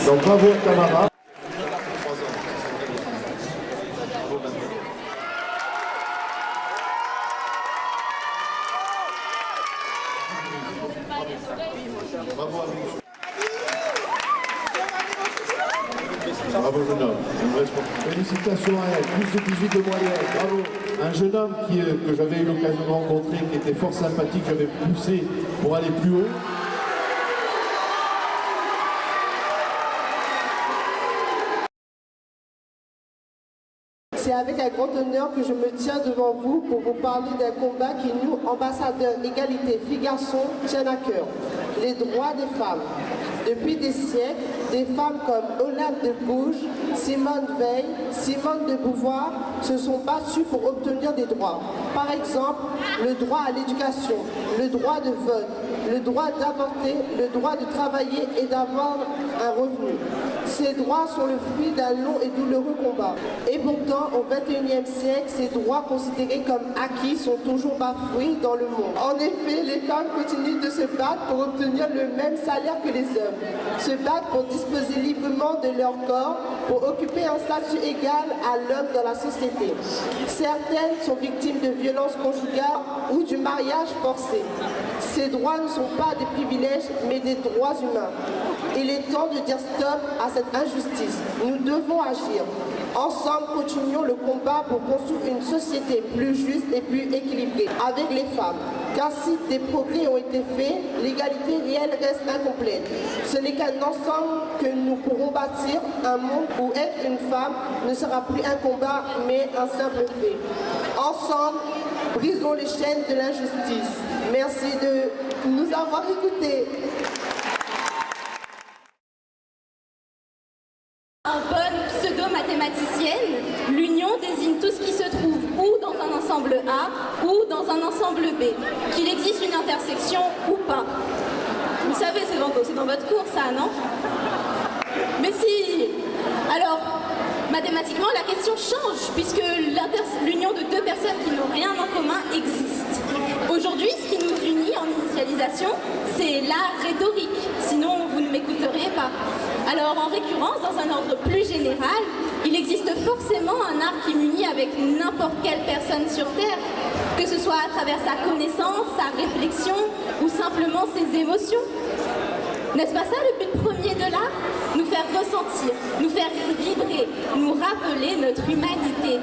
Donc bravo Tamara. Bravo jeune homme. Félicitations à elle, plus de 18 de moyenne, bravo. Un jeune homme que j'avais eu l'occasion de rencontrer, qui était fort sympathique, j'avais poussé pour aller plus haut. C'est avec un grand honneur que je me tiens devant vous pour vous parler d'un combat qui nous, ambassadeurs égalité filles-garçons, tiennent à cœur. Les droits des femmes. Depuis des siècles, des femmes comme Olympe de Gouges, Simone Veil, Simone de Beauvoir se sont battues pour obtenir des droits. Par exemple, le droit à l'éducation, le droit de vote, le droit d'avorter, le droit de travailler et d'avoir un revenu. Ces droits sont le fruit d'un long et douloureux combat. Et pourtant, au XXIe siècle, ces droits considérés comme acquis sont toujours bafoués dans le monde. En effet, les femmes continuent de se battre pour obtenir le même salaire que les hommes, se battre pour disposer librement de leur corps, pour occuper un statut égal à l'homme dans la société. Certaines sont victimes de violences conjugales ou du mariage forcé. Ces droits ne sont pas des privilèges, mais des droits humains. Il est temps de dire stop à cette injustice. Nous devons agir. Ensemble, continuons le combat pour construire une société plus juste et plus équilibrée avec les femmes. Car si des progrès ont été faits, l'égalité réelle reste incomplète. Ce n'est qu'un ensemble que nous pourrons bâtir un monde où être une femme ne sera plus un combat, mais un simple fait. Ensemble, brisons les chaînes de l'injustice. Merci de nous avoir écoutés. En bonne pseudo-mathématicienne, l'union désigne tout ce qui se trouve ou dans un ensemble A ou dans un ensemble B, qu'il existe une intersection ou pas. Vous savez, c'est dans votre cours, ça, non? Mais si! Alors, mathématiquement, la question change, puisque l'union de deux personnes qui n'ont rien en commun existe. Aujourd'hui, ce qui nous unit en initialisation, c'est la rhétorique, sinon vous ne m'écouteriez pas. Alors, en récurrence, dans un ordre plus général, il existe forcément un art qui m'unit avec n'importe quelle personne sur Terre, que ce soit à travers sa connaissance, sa réflexion ou simplement ses émotions. N'est-ce pas ça le but premier de l'art? Nous faire ressentir, nous faire vibrer, nous rappeler notre humanité.